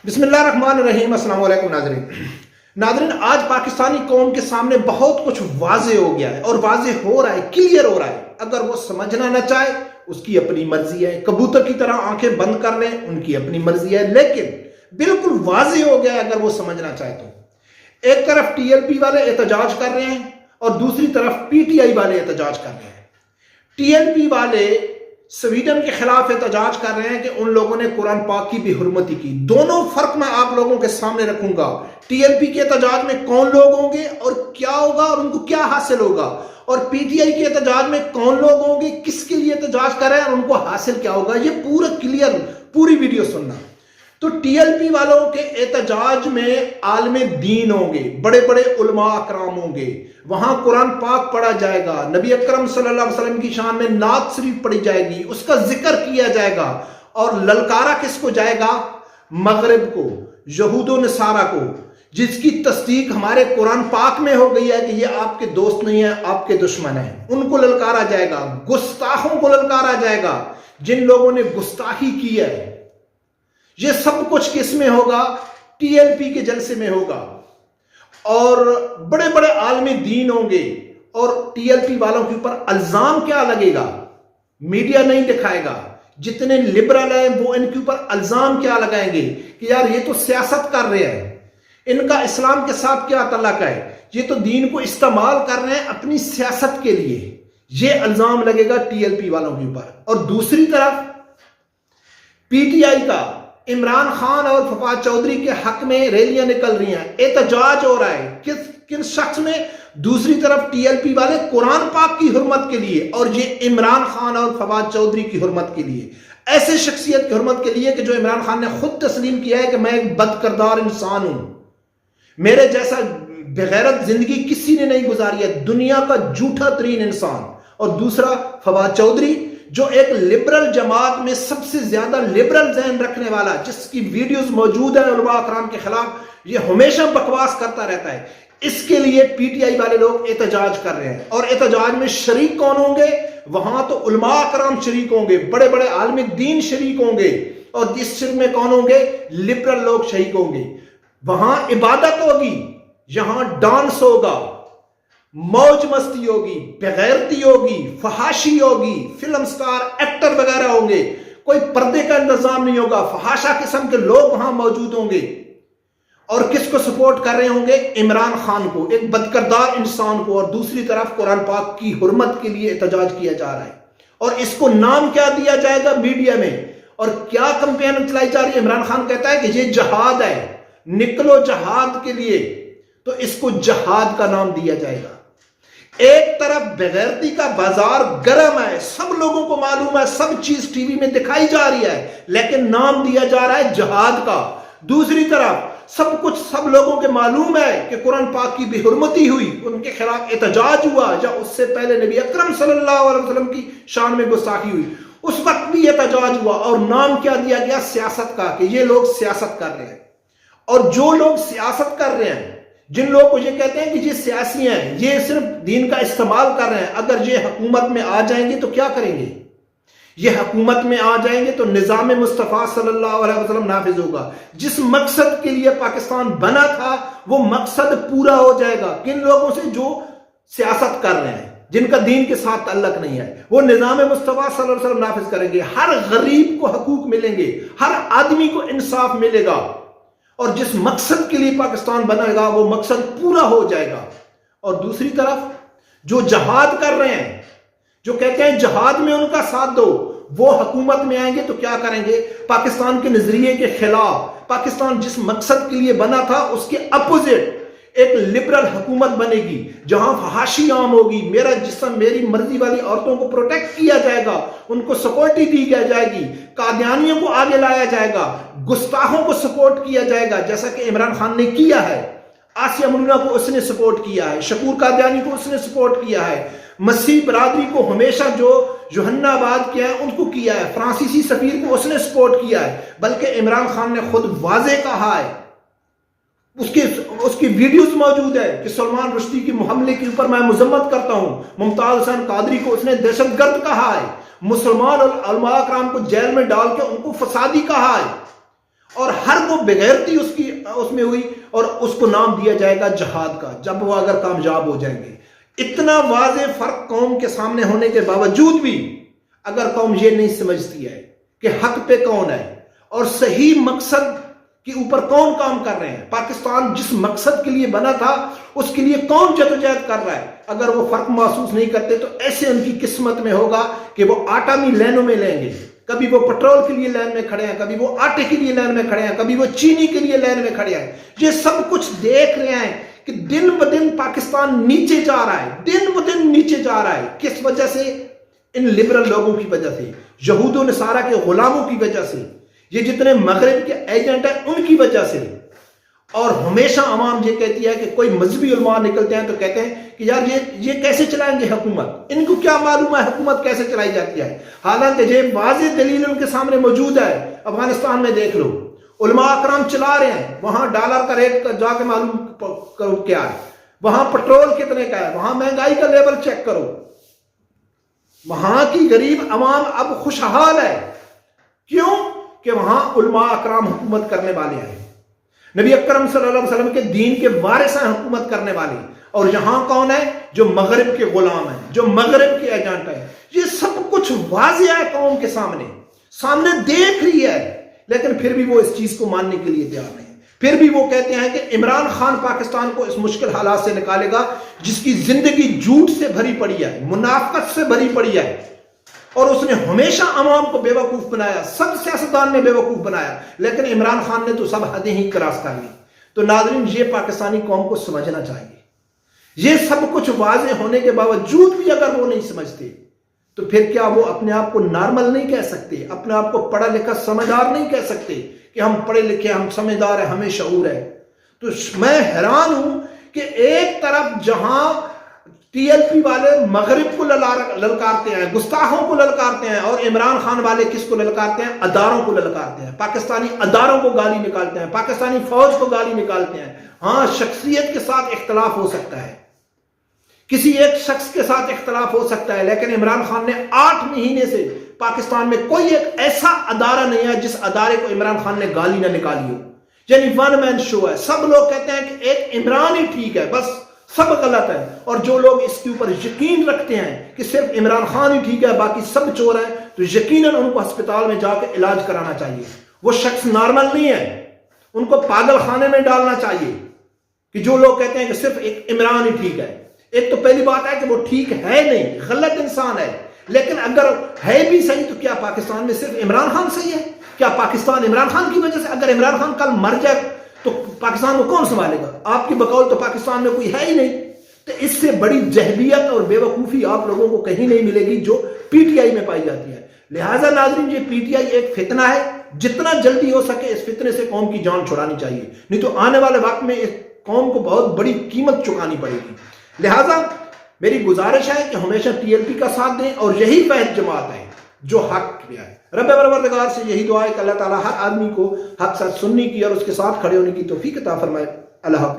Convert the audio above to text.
बिस्मिल्लाहिर्रहमानिर्रहीम। अस्सलाम वालेकुम नाज़रीन, आज पाकिस्तानी कौम के सामने बहुत कुछ वाज़े हो गया है और वाज़े हो रहा है, क्लियर हो रहा है। अगर वो समझना न चाहे उसकी अपनी मर्जी है, कबूतर की तरह आंखें बंद कर लें उनकी अपनी मर्जी है, लेकिन बिल्कुल वाज़े हो गया है अगर वो समझना चाहे तो। एक तरफ टीएलपी वाले एहतजाज कर रहे हैं और दूसरी तरफ पीटीआई वाले एहतजाज कर रहे हैं। टीएलपी वाले स्वीडन के खिलाफ एहतजाज कर रहे हैं कि उन लोगों ने कुरान पाक की बेहुरमती की। दोनों फर्क मैं आप लोगों के सामने रखूंगा। टीएलपी के एहतजाज में कौन लोग होंगे और क्या होगा और उनको क्या हासिल होगा, और पीटीआई के एहतजाज में कौन लोग होंगे, किसके लिए एहतजाज कर रहे हैं और उनको हासिल क्या होगा। ये पूरा क्लियर पूरी वीडियो सुनना। तो टीएलपी वालों के एहतजाज में आलमे दीन होंगे, बड़े बड़े उलमा अकराम होंगे, वहां कुरान पाक पढ़ा जाएगा, नबी अकरम सल्लल्लाहु अलैहि वसल्लम की शान में नात शरीफ पढ़ी जाएगी, उसका जिक्र किया जाएगा। और ललकारा किसको जाएगा? मगरिब को, यहूदो नसारा को, जिसकी तस्दीक हमारे कुरान पाक में हो गई है कि ये आपके दोस्त नहीं है, आपके दुश्मन है। उनको ललकारा जाएगा, गुस्ताखों को ललकारा जाएगा, जिन लोगों ने गुस्ताखी की है। ये सब कुछ किस में होगा? टीएलपी के जलसे में होगा। और बड़े बड़े आलमी दीन होंगे और टीएलपी वालों के ऊपर इल्जाम क्या लगेगा? मीडिया नहीं दिखाएगा। जितने लिबरल हैं वो इनके ऊपर इल्जाम क्या लगाएंगे कि यार ये तो सियासत कर रहे हैं, इनका इस्लाम के साथ क्या तल्लुक है, ये तो दीन को इस्तेमाल कर रहे हैं अपनी सियासत के लिए। ये इल्जाम लगेगा टीएलपी वालों के ऊपर। और दूसरी तरफ पीटीआई का इमरान खान और फवाद चौधरी के हक में रैलियां निकल रही हैं, एहतजाज हो रहा है। किन शख्स में? दूसरी तरफ टीएलपी वाले कुरान पाक की हुर्मत के लिए, और ये इमरान खान और फवाद चौधरी की हुर्मत के लिए, ऐसे शख्सियत की हुर्मत के लिए कि जो इमरान खान ने खुद तस्लीम किया है कि मैं एक बदकिरदार इंसान हूं, मेरे जैसा बेगैरत जिंदगी किसी ने नहीं गुजारी है, दुनिया का झूठा तरीन इंसान। और दूसरा फवाद चौधरी जो एक लिबरल जमात में सबसे ज्यादा लिबरल ज़हन रखने वाला, जिसकी वीडियोस मौजूद है उलमा अकराम के खिलाफ, ये हमेशा बकवास करता रहता है। इसके लिए पीटीआई वाले लोग एहतजाज कर रहे हैं। और एहतजाज में शरीक कौन होंगे? वहां तो उलमा अकराम शरीक होंगे, बड़े बड़े आलमी दीन शरीक होंगे, और इस शिरक में कौन होंगे? लिबरल लोग शरीक होंगे। वहां इबादत होगी, यहां डांस होगा, मौज मस्ती होगी, बेगैरती होगी, फहाशी होगी, फिल्म स्टार एक्टर वगैरह होंगे, कोई पर्दे का इंतजाम नहीं होगा, फहाशा किस्म के लोग वहां मौजूद होंगे। और किसको सपोर्ट कर रहे होंगे? इमरान खान को, एक बदकिरदार इंसान को। और दूसरी तरफ कुरान पाक की हुर्मत के लिए एहतजाज किया जा रहा है। और इसको नाम क्या दिया जाएगा मीडिया में, और क्या कंपेन चलाई जा रही है? इमरान खान कहता है कि ये जहाद है, निकलो जहाद के लिए, तो इसको जहाद का नाम दिया जाएगा। एक तरफ बेगैरती का बाजार गर्म है, सब लोगों को मालूम है, सब चीज टीवी में दिखाई जा रही है, लेकिन नाम दिया जा रहा है जहाद का। दूसरी तरफ सब कुछ सब लोगों के मालूम है कि कुरान पाक की बेहुरमती हुई, उनके खिलाफ एहतजाज हुआ, या उससे पहले नबी अकरम सल्लल्लाहु अलैहि वसल्लम की शान में गुस्ताखी हुई, उस वक्त भी एहतजाज हुआ। और नाम क्या दिया गया? सियासत का, कि ये लोग सियासत कर रहे हैं। और जो लोग सियासत कर रहे हैं, जिन लोगों को ये कहते हैं कि ये सियासी हैं, ये सिर्फ दीन का इस्तेमाल कर रहे हैं, अगर ये हुकूमत में आ जाएंगे तो क्या करेंगे? ये हुकूमत में आ जाएंगे तो निज़ाम मुस्तफ़ा सल्लल्लाहु अलैहि वसल्लम नाफिज होगा। जिस मकसद के लिए पाकिस्तान बना था वो मकसद पूरा हो जाएगा। किन लोगों से? जो सियासत कर रहे हैं, जिनका दीन के साथ ताल्लुक नहीं है, वो निज़ाम मुस्तफ़ा सल्लल्लाहु अलैहि वसल्लम नाफिज करेंगे। हर गरीब को हकूक मिलेंगे, हर आदमी को इंसाफ मिलेगा, और जिस मकसद के लिए पाकिस्तान बनेगा वो मकसद पूरा हो जाएगा। और दूसरी तरफ जो जहाद कर रहे हैं, जो कहते हैं जहाद में उनका साथ दो, वो हुकूमत में आएंगे तो क्या करेंगे? पाकिस्तान के नजरिए के खिलाफ, पाकिस्तान जिस मकसद के लिए बना था उसके अपोजिट एक लिबरल हुकूमत बनेगी, जहां फहाशी आम होगी, मेरा जिस्म मेरी मर्जी वाली औरतों को प्रोटेक्ट किया जाएगा, उनको सिक्योरिटी दी जाएगी, कादियानियों को आगे लाया जाएगा, गुस्ताखों को सपोर्ट किया जाएगा, जैसा कि इमरान खान ने किया है। आसिया मुन्ना को उसने सपोर्ट किया है, शकूर कादियानी को उसने सपोर्ट किया है, मसीह बरादरी को हमेशा जो जोहन्नाबाद किया है उनको किया है, फ्रांसीसी सफीर को उसने सपोर्ट किया है। बल्कि इमरान खान ने खुद वाजे कहा है, उसकी वीडियोस मौजूद है कि सलमान रुश्दी की हमले के ऊपर मैं मजम्मत करता हूं। मुमताज हुसैन कादरी को उसने दहशतगर्द कहा है, मुसलमान और उलमा कराम को जेल में डाल के उनको फसादी कहा है। اور ہر وہ بغیرتی اس میں ہوئی اور اس کو نام دیا جائے گا جہاد کا، جب وہ اگر کامیاب ہو جائیں گے۔ اتنا واضح فرق قوم کے سامنے ہونے کے باوجود بھی اگر قوم یہ نہیں سمجھتی ہے کہ حق پہ کون ہے اور صحیح مقصد کے اوپر کون کام کر رہے ہیں، پاکستان جس مقصد کے لیے بنا تھا اس کے لیے کون جدوجہد کر رہا ہے، اگر وہ فرق محسوس نہیں کرتے تو ایسے ان کی قسمت میں ہوگا کہ وہ آٹامی لینوں میں لیں گے، کبھی وہ پٹرول کے لیے لائن میں کھڑے ہیں، کبھی وہ آٹے کے لیے لائن میں کھڑے ہیں، کبھی وہ چینی کے لیے لائن میں کھڑے ہیں۔ یہ سب کچھ دیکھ رہے ہیں کہ دن بدن پاکستان نیچے جا رہا ہے، دن بدن نیچے جا رہا ہے۔ کس وجہ سے؟ ان لبرل لوگوں کی وجہ سے، یہود و نصارہ کے غلاموں کی وجہ سے، یہ جتنے مغرب کے ایجنٹ ہیں ان کی وجہ سے۔ اور ہمیشہ عوام یہ کہتی ہے کہ کوئی مذہبی علماء نکلتے ہیں تو کہتے ہیں کہ یار یہ کیسے چلائیں گے حکومت، ان کو کیا معلوم ہے حکومت کیسے چلائی جاتی ہے، حالانکہ یہ واضح دلیل ان کے سامنے موجود ہے۔ افغانستان میں دیکھ لو، علماء اکرام چلا رہے ہیں، وہاں ڈالر کا ریٹ جا کے معلوم کرو کیا ہے، وہاں پٹرول کتنے کا ہے، وہاں مہنگائی کا لیول چیک کرو، وہاں کی غریب عوام اب خوشحال ہے۔ کیوں؟ کہ وہاں علماء اکرام حکومت کرنے والے ہیں، نبی اکرم صلی اللہ علیہ وسلم کے دین کے وارث ہیں حکومت کرنے والے، اور یہاں کون ہے؟ جو مغرب کے غلام ہیں، جو مغرب کے ایجنٹ ہیں۔ یہ سب کچھ واضح ہے قوم کے سامنے دیکھ رہی ہے، لیکن پھر بھی وہ اس چیز کو ماننے کے لیے تیار نہیں۔ پھر بھی وہ کہتے ہیں کہ عمران خان پاکستان کو اس مشکل حالات سے نکالے گا جس کی زندگی جھوٹ سے بھری پڑی ہے، منافقت سے بھری پڑی ہے، اور اس نے ہمیشہ عوام کو بے وقوف بنایا، سب سیاستدان نے بے وقوف بنایا، لیکن عمران خان نے تو سب حدیں ہی کراس کر لی۔ تو ناظرین، یہ پاکستانی قوم کو سمجھنا چاہیے۔ یہ سب کچھ واضح ہونے کے باوجود بھی اگر وہ نہیں سمجھتے تو پھر کیا وہ اپنے آپ کو نارمل نہیں کہہ سکتے، اپنے آپ کو پڑھا لکھا سمجھدار نہیں کہہ سکتے کہ ہم پڑھے لکھے، ہم سمجھدار ہیں، ہمیں شعور ہے؟ تو میں حیران ہوں کہ ایک طرف جہاں ٹی ایل پی والے مغرب کو للکارتے ہیں، گستاخوں کو للکارتے ہیں، اور عمران خان والے کس کو للکارتے ہیں؟ اداروں کو للکارتے ہیں، پاکستانی اداروں کو گالی نکالتے ہیں، پاکستانی فوج کو گالی نکالتے ہیں۔ ہاں، شخصیت کے ساتھ اختلاف ہو سکتا ہے، کسی ایک شخص کے ساتھ اختلاف ہو سکتا ہے، لیکن عمران خان نے 8 مہینے سے پاکستان میں کوئی ایک ایسا ادارہ نہیں ہے جس ادارے کو عمران خان نے گالی نہ نکالی ہو۔ یعنی ون مین شو ہے، سب لوگ کہتے ہیں کہ ایک عمران ہی ٹھیک ہے، بس سب غلط ہے۔ اور جو لوگ اس کے اوپر یقین رکھتے ہیں کہ صرف عمران خان ہی ٹھیک ہے، باقی سب چور ہیں، تو یقیناً ان کو ہسپتال میں جا کے علاج کرانا چاہیے۔ وہ شخص نارمل نہیں ہے، ان کو پاگل خانے میں ڈالنا چاہیے کہ جو لوگ کہتے ہیں کہ صرف ایک عمران ہی ٹھیک ہے۔ ایک تو پہلی بات ہے کہ وہ ٹھیک ہے نہیں، غلط انسان ہے، لیکن اگر ہے بھی صحیح تو کیا پاکستان میں صرف عمران خان صحیح ہے؟ کیا پاکستان عمران خان کی وجہ سے؟ اگر عمران خان کل مر جائے تو پاکستان کو کون سنبھالے گا؟ آپ کی بقول تو پاکستان میں کوئی ہے ہی نہیں۔ تو اس سے بڑی جہلیت اور بے وقوفی آپ لوگوں کو کہیں نہیں ملے گی جو پی ٹی آئی میں پائی جاتی ہے۔ لہٰذا ناظرین، یہ پی ٹی آئی ایک فتنہ ہے، جتنا جلدی ہو سکے اس فتنے سے قوم کی جان چھڑانی چاہیے، نہیں تو آنے والے وقت میں اس قوم کو بہت بڑی قیمت چکانی پڑے گی۔ لہٰذا میری گزارش ہے کہ ہمیشہ ٹی ایل پی کا ساتھ دیں، اور یہی فیض جماعت ہے جو حق کیا ہے۔ رب پروردگار سے یہی دعا ہے کہ اللہ تعالیٰ ہر آدمی کو حق سچ سننے کی اور اس کے ساتھ کھڑے ہونے کی توفیق عطا فرمائے۔ اللہ حافظ۔